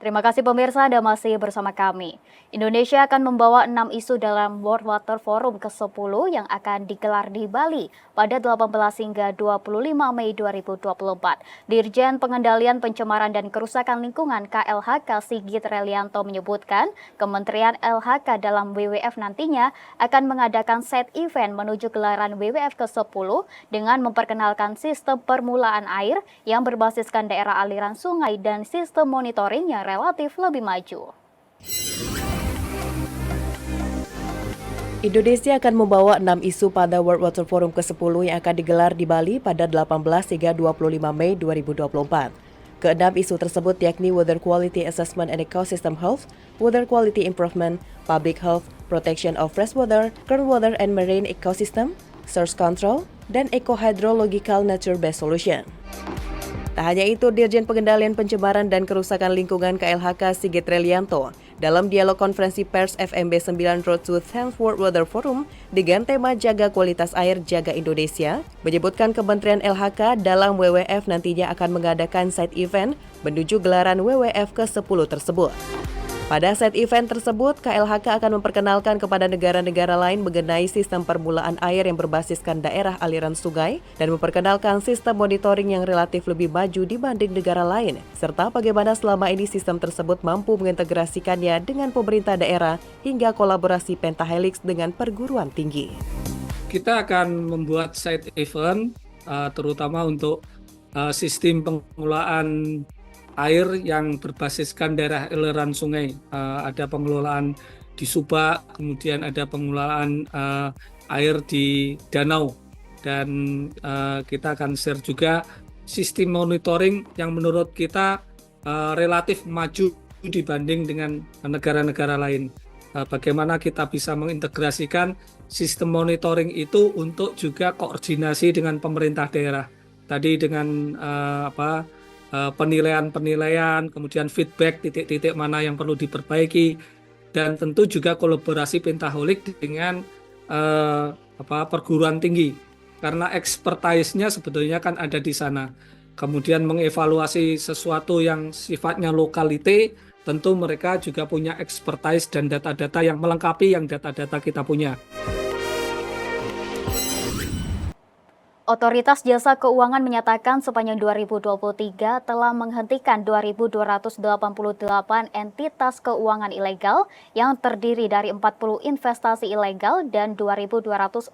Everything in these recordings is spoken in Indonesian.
Terima kasih pemirsa, Anda masih bersama kami. Indonesia akan membawa 6 isu dalam World Water Forum ke-10 yang akan digelar di Bali pada 18 hingga 25 Mei 2024. Dirjen Pengendalian Pencemaran dan Kerusakan Lingkungan KLHK Sigit Relianto menyebutkan, Kementerian LHK dalam WWF nantinya akan mengadakan side event menuju gelaran WWF ke-10 dengan memperkenalkan sistem permulaan air yang berbasiskan daerah aliran sungai dan sistem monitoring yang relatif lebih maju. Indonesia akan membawa 6 isu pada World Water Forum ke-10 yang akan digelar di Bali pada 18 hingga 25 Mei 2024. Keenam isu tersebut yakni Water Quality Assessment and Ecosystem Health, Water Quality Improvement, Public Health, Protection of Freshwater, Groundwater and Marine Ecosystem, Source Control, dan Eco-Hydrological Nature-Based Solution. Tak hanya itu, Dirjen Pengendalian Pencemaran dan Kerusakan Lingkungan KLHK Sigit Relianto dalam dialog konferensi pers FMB 9 Road to 10th World Water Forum dengan tema Jaga Kualitas Air, Jaga Indonesia, menyebutkan Kementerian LHK dalam WWF nantinya akan mengadakan side event menuju gelaran WWF ke-10 tersebut. Pada side event tersebut, KLHK akan memperkenalkan kepada negara-negara lain mengenai sistem permulaan air yang berbasiskan daerah aliran sungai dan memperkenalkan sistem monitoring yang relatif lebih maju dibanding negara lain, serta bagaimana selama ini sistem tersebut mampu mengintegrasikannya dengan pemerintah daerah hingga kolaborasi pentahelix dengan perguruan tinggi. Kita akan membuat side event terutama untuk sistem pengelolaan air yang berbasiskan daerah aliran sungai. Ada pengelolaan di Subak, kemudian ada pengelolaan air di danau. Dan kita akan share juga sistem monitoring yang menurut kita relatif maju dibanding dengan negara-negara lain. Bagaimana kita bisa mengintegrasikan sistem monitoring itu untuk juga koordinasi dengan pemerintah daerah. Tadi dengan penilaian-penilaian, kemudian feedback titik-titik mana yang perlu diperbaiki, dan tentu juga kolaborasi pentaholik dengan perguruan tinggi, karena expertise-nya sebetulnya kan ada di sana. Kemudian mengevaluasi sesuatu yang sifatnya lokalite, tentu mereka juga punya expertise dan data-data yang melengkapi yang data-data kita punya. Otoritas Jasa Keuangan menyatakan sepanjang 2023 telah menghentikan 2.288 entitas keuangan ilegal yang terdiri dari 40 investasi ilegal dan 2.248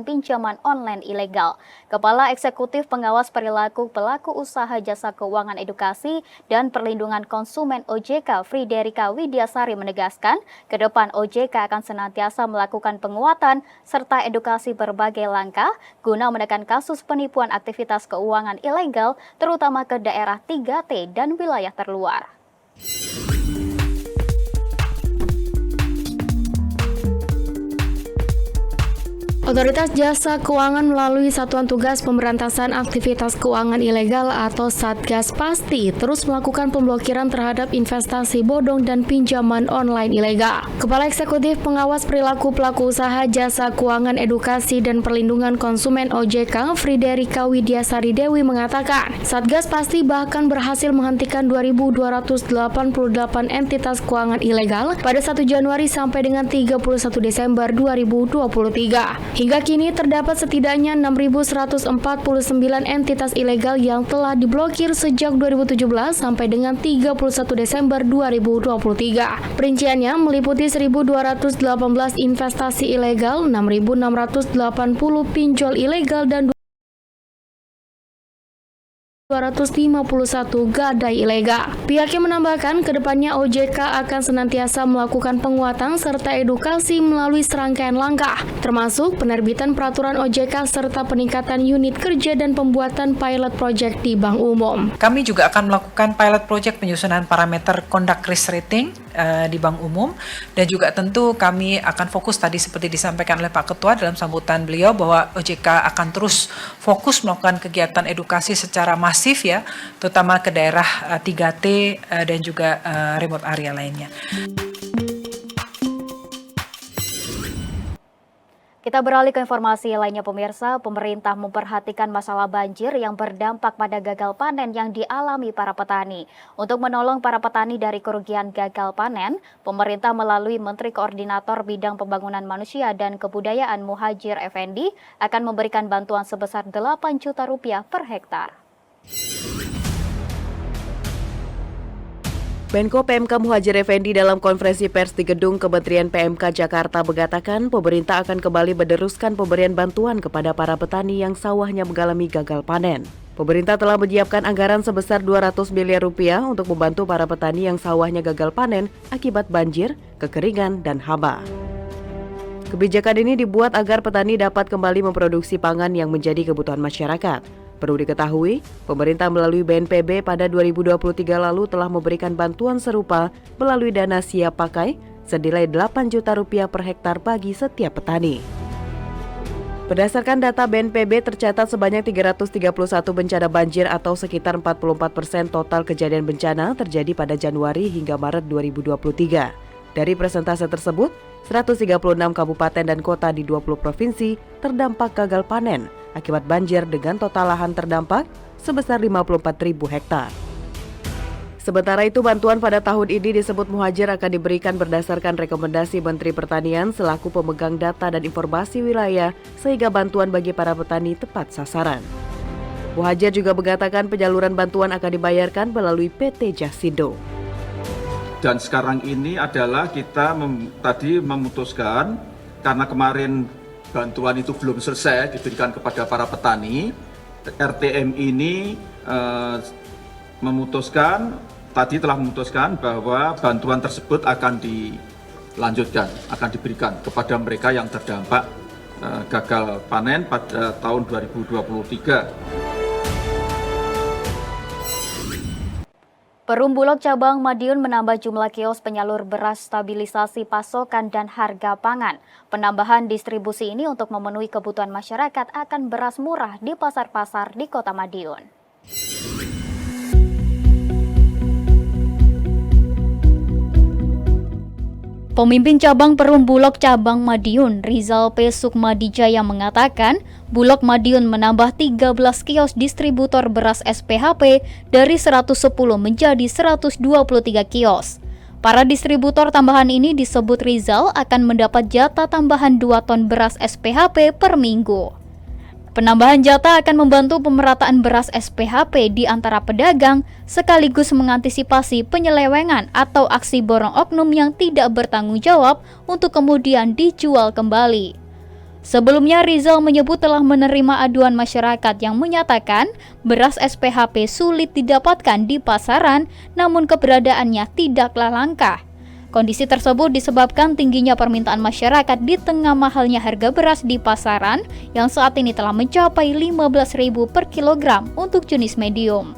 pinjaman online ilegal. Kepala Eksekutif Pengawas Perilaku Pelaku Usaha Jasa Keuangan Edukasi dan Perlindungan Konsumen OJK Friderika Widyasari menegaskan, ke depan OJK akan senantiasa melakukan penguatan serta edukasi berbagai langkah guna menekan kasus penipuan aktivitas keuangan ilegal, terutama ke daerah 3T dan wilayah terluar. Otoritas Jasa Keuangan melalui Satuan Tugas Pemberantasan Aktivitas Keuangan Ilegal atau Satgas Pasti terus melakukan pemblokiran terhadap investasi bodong dan pinjaman online ilegal. Kepala Eksekutif Pengawas Perilaku Pelaku Usaha Jasa Keuangan Edukasi dan Perlindungan Konsumen OJK Friderika Widyasari Dewi mengatakan, Satgas Pasti bahkan berhasil menghentikan 2.288 entitas keuangan ilegal pada 1 Januari sampai dengan 31 Desember 2023. Hingga kini terdapat setidaknya 6.149 entitas ilegal yang telah diblokir sejak 2017 sampai dengan 31 Desember 2023. Perinciannya meliputi 1.218 investasi ilegal, 6.680 pinjol ilegal, dan 251 gadai ilegal. Pihaknya menambahkan, kedepannya OJK akan senantiasa melakukan penguatan serta edukasi melalui serangkaian langkah, termasuk penerbitan peraturan OJK serta peningkatan unit kerja dan pembuatan pilot project di Bank Umum. Kami juga akan melakukan pilot project penyusunan parameter conduct risk rating di Bank Umum, dan juga tentu kami akan fokus tadi seperti disampaikan oleh Pak Ketua dalam sambutan beliau bahwa OJK akan terus fokus melakukan kegiatan edukasi secara masif ya, terutama ke daerah 3T dan juga remote area lainnya. Kita beralih ke informasi lainnya pemirsa, pemerintah memperhatikan masalah banjir yang berdampak pada gagal panen yang dialami para petani. Untuk menolong para petani dari kerugian gagal panen, pemerintah melalui Menteri Koordinator Bidang Pembangunan Manusia dan Kebudayaan Muhadjir Effendi akan memberikan bantuan sebesar 8 juta rupiah per hektar. Menko PMK Muhadjir Effendi dalam konferensi pers di Gedung Kementerian PMK Jakarta mengatakan pemerintah akan kembali meneruskan pemberian bantuan kepada para petani yang sawahnya mengalami gagal panen. Pemerintah telah menyiapkan anggaran sebesar 200 miliar rupiah untuk membantu para petani yang sawahnya gagal panen akibat banjir, kekeringan, dan hama. Kebijakan ini dibuat agar petani dapat kembali memproduksi pangan yang menjadi kebutuhan masyarakat. Perlu diketahui, pemerintah melalui BNPB pada 2023 lalu telah memberikan bantuan serupa melalui dana siap pakai senilai 8 juta rupiah per hektar bagi setiap petani. Berdasarkan data BNPB tercatat sebanyak 331 bencana banjir atau sekitar 44% total kejadian bencana terjadi pada Januari hingga Maret 2023. Dari persentase tersebut, 136 kabupaten dan kota di 20 provinsi terdampak gagal panen akibat banjir dengan total lahan terdampak sebesar 54.000 hektar. Sementara itu, bantuan pada tahun ini disebut Muhadjir akan diberikan berdasarkan rekomendasi Menteri Pertanian selaku pemegang data dan informasi wilayah sehingga bantuan bagi para petani tepat sasaran. Muhadjir juga mengatakan penyaluran bantuan akan dibayarkan melalui PT Jasindo. Dan sekarang ini adalah kita tadi memutuskan karena kemarin bantuan itu belum selesai diberikan kepada para petani, RTM ini telah memutuskan bahwa bantuan tersebut akan dilanjutkan, akan diberikan kepada mereka yang terdampak gagal panen pada tahun 2023. Perum Bulog Cabang Madiun menambah jumlah kios penyalur beras stabilisasi pasokan dan harga pangan. Penambahan distribusi ini untuk memenuhi kebutuhan masyarakat akan beras murah di pasar-pasar di Kota Madiun. Pemimpin cabang Perum Bulog Cabang Madiun, Rizal P. Sukmadijaya mengatakan, Bulog Madiun menambah 13 kios distributor beras SPHP dari 110 menjadi 123 kios. Para distributor tambahan ini disebut Rizal akan mendapat jatah tambahan 2 ton beras SPHP per minggu. Penambahan jatah akan membantu pemerataan beras SPHP di antara pedagang sekaligus mengantisipasi penyelewengan atau aksi borong oknum yang tidak bertanggung jawab untuk kemudian dijual kembali. Sebelumnya Rizal menyebut telah menerima aduan masyarakat yang menyatakan beras SPHP sulit didapatkan di pasaran namun keberadaannya tidaklah langka. Kondisi tersebut disebabkan tingginya permintaan masyarakat di tengah mahalnya harga beras di pasaran yang saat ini telah mencapai Rp15.000 per kilogram untuk jenis medium.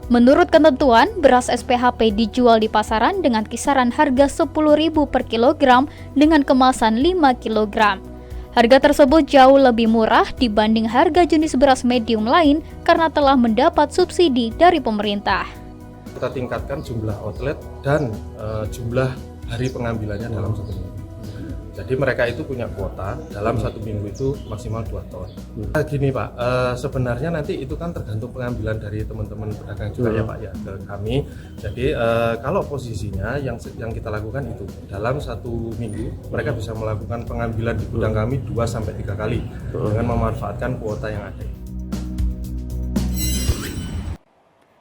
Menurut ketentuan, beras SPHP dijual di pasaran dengan kisaran harga Rp10.000 per kilogram dengan kemasan 5 kilogram. Harga tersebut jauh lebih murah dibanding harga jenis beras medium lain karena telah mendapat subsidi dari pemerintah. Kita tingkatkan jumlah outlet dan jumlah hari pengambilannya dalam satu minggu. Jadi mereka itu punya kuota dalam satu minggu itu maksimal 2 ton. Gini Pak, sebenarnya nanti itu kan tergantung pengambilan dari teman-teman pedagang juga ya Pak ya ke kami. Jadi kalau posisinya yang kita lakukan itu dalam satu minggu mereka bisa melakukan pengambilan di gudang kami 2-3 kali dengan memanfaatkan kuota yang ada.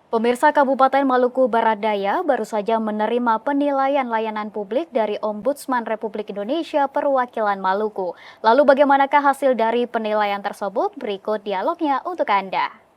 Pemirsa Kabupaten Maluku Barat Daya baru saja menerima penilaian layanan publik dari Ombudsman Republik Indonesia Perwakilan Maluku. Lalu bagaimanakah hasil dari penilaian tersebut? Berikut dialognya untuk Anda.